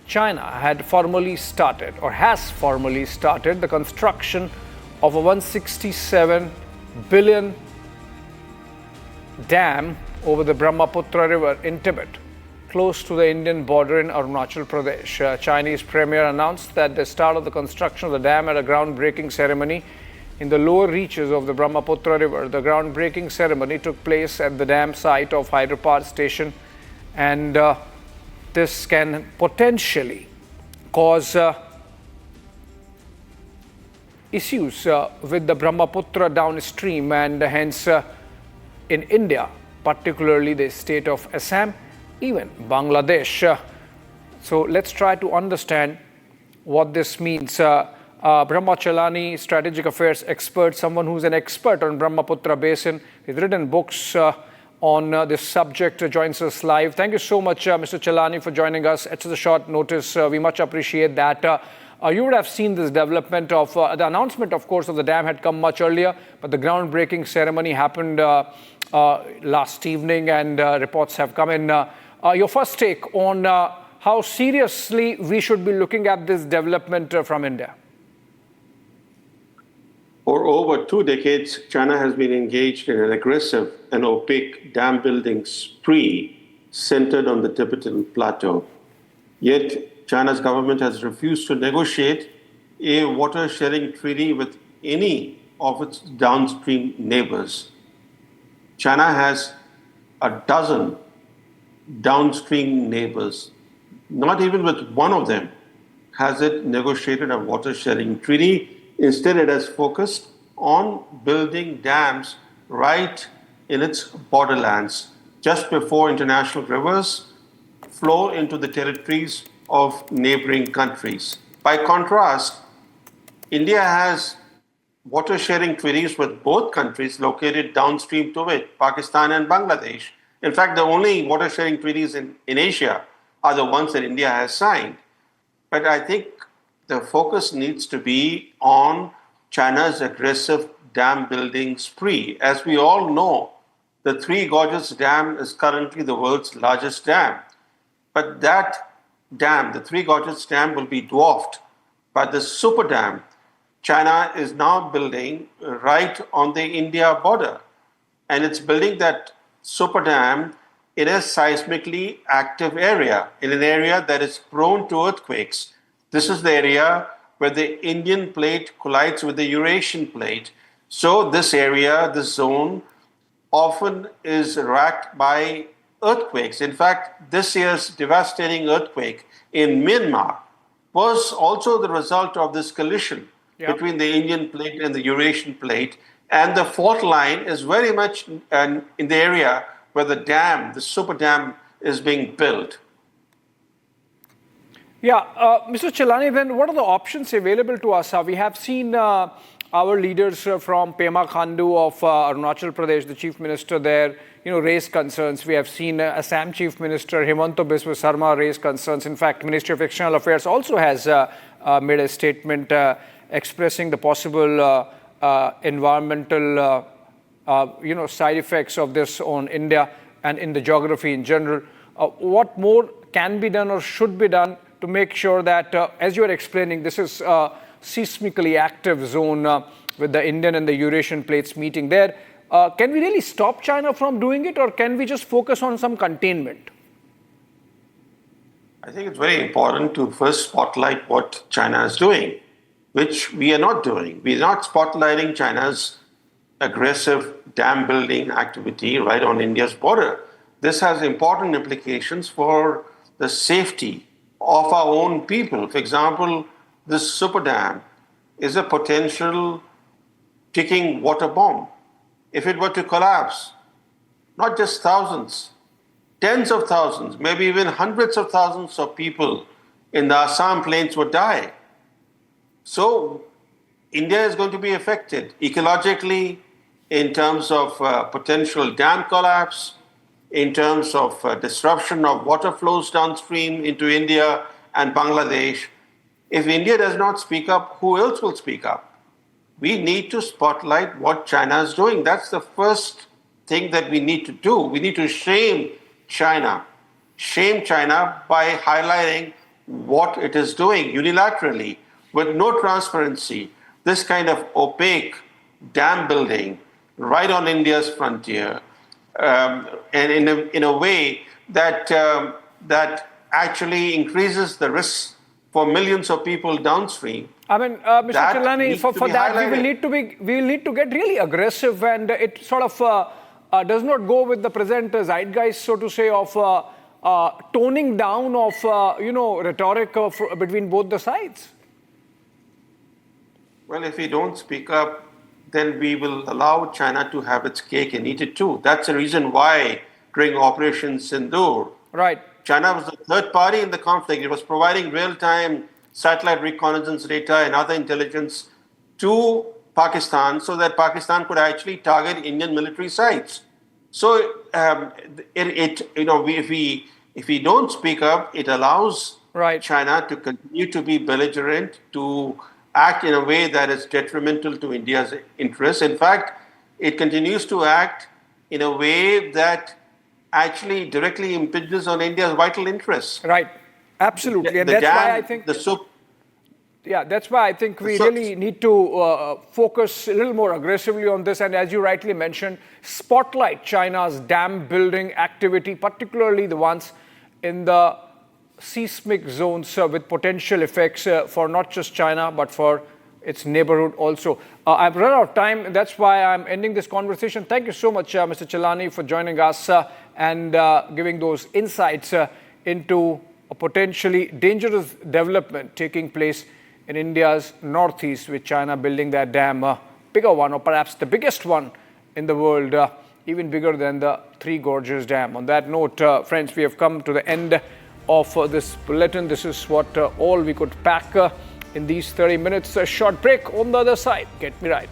China had formally started or has formally started the construction of a 167 billion dam over the Brahmaputra River in Tibet, close to the Indian border in Arunachal Pradesh. Chinese Premier announced that the start of the construction of the dam at a groundbreaking ceremony in the lower reaches of the Brahmaputra River. The groundbreaking ceremony took place at the dam site of Hydropower station, and this can potentially cause issues with the Brahmaputra downstream, and hence in India, particularly the state of Assam, even Bangladesh. So let's try to understand what this means. Brahmachalani, strategic affairs expert, someone who's an expert on Brahmaputra basin. He's written books on this subject, joins us live. Thank you so much, Mr. Chalani, for joining us at such a short notice. We much appreciate that. You would have seen this development of the announcement, of course, of the dam had come much earlier, but the groundbreaking ceremony happened last evening, and reports have come in. Your first take on how seriously we should be looking at this development from India? For over 2 decades, China has been engaged in an aggressive and opaque dam building spree centered on the Tibetan plateau. Yet, China's government has refused to negotiate a water sharing treaty with any of its downstream neighbors. China has a dozen downstream neighbors. Not even with one of them has it negotiated a water sharing treaty. Instead, it has focused on building dams right in its borderlands, just before international rivers flow into the territories of neighboring countries. By contrast, India has water sharing treaties with both countries located downstream to it, Pakistan and Bangladesh. In fact, the only water sharing treaties in Asia are the ones that India has signed. But I think the focus needs to be on China's aggressive dam building spree. As we all know, the Three Gorges Dam is currently the world's largest dam. But that dam, the Three Gorges Dam, will be dwarfed by the super dam China is now building right on the India border. And it's building that super dam in a seismically active area, in an area that is prone to earthquakes. This is the area where the Indian plate collides with the Eurasian plate. So this area, this zone, often is racked by earthquakes. In fact, this year's devastating earthquake in Myanmar was also the result of this collision between the Indian plate and the Eurasian plate. And the fault line is very much in the area where the dam, the super dam, is being built. Yeah, Mr. Chalani, then what are the options available to us? We have seen our leaders from Pema Khandu of Arunachal Pradesh, the chief minister there, raise concerns. We have seen Assam Chief Minister Himanta Biswa Sarma raise concerns. In fact, Ministry of External Affairs also has made a statement expressing the possible environmental side effects of this on India and in the geography in general. What more can be done or should be done to make sure that, as you are explaining, this is a seismically active zone with the Indian and the Eurasian plates meeting there. Can we really stop China from doing it, or can we just focus on some containment? I think it's very important to first spotlight what China is doing, which we are not doing. We are not spotlighting China's aggressive dam building activity right on India's border. This has important implications for the safety of our own people. For example, this super dam is a potential ticking water bomb. If it were to collapse, not just thousands, tens of thousands, maybe even hundreds of thousands of people in the Assam plains would die. So India is going to be affected ecologically in terms of potential dam collapse, in terms of disruption of water flows downstream into India and Bangladesh. If India does not speak up, who else will speak up? We need to spotlight what China is doing. That's the first thing that we need to do. We need to shame China by highlighting what it is doing unilaterally with no transparency, this kind of opaque dam building right on India's frontier, and in a way that that actually increases the risk for millions of people downstream. I mean, Mr. Chilani, for that we will need to get really aggressive, and it sort of does not go with the present zeitgeist, so to say, of toning down of rhetoric between both the sides. Well, if we don't speak up, then we will allow China to have its cake and eat it too. That's the reason why during Operation Sindoor, right, China was the third party in the conflict. It was providing real-time satellite reconnaissance data and other intelligence to Pakistan so that Pakistan could actually target Indian military sites. So if we don't speak up, it allows China to continue to be belligerent, to act in a way that is detrimental to India's interests. In fact, it continues to act in a way that actually directly impinges on India's vital interests. Right, absolutely. And that's why I think that's why I think we really need to focus a little more aggressively on this. And as you rightly mentioned, spotlight China's dam building activity, particularly the ones in the seismic zones with potential effects for not just China, but for its neighborhood also. I've run out of time. That's why I'm ending this conversation. Thank you so much, Mr. Chilani, for joining us and giving those insights into a potentially dangerous development taking place in India's northeast, with China building that dam, bigger one, or perhaps the biggest one in the world, even bigger than the Three Gorges Dam. On that note, friends, we have come to the end of this bulletin. This is what all we could pack in these 30 minutes. A short break. On the other side, get me right.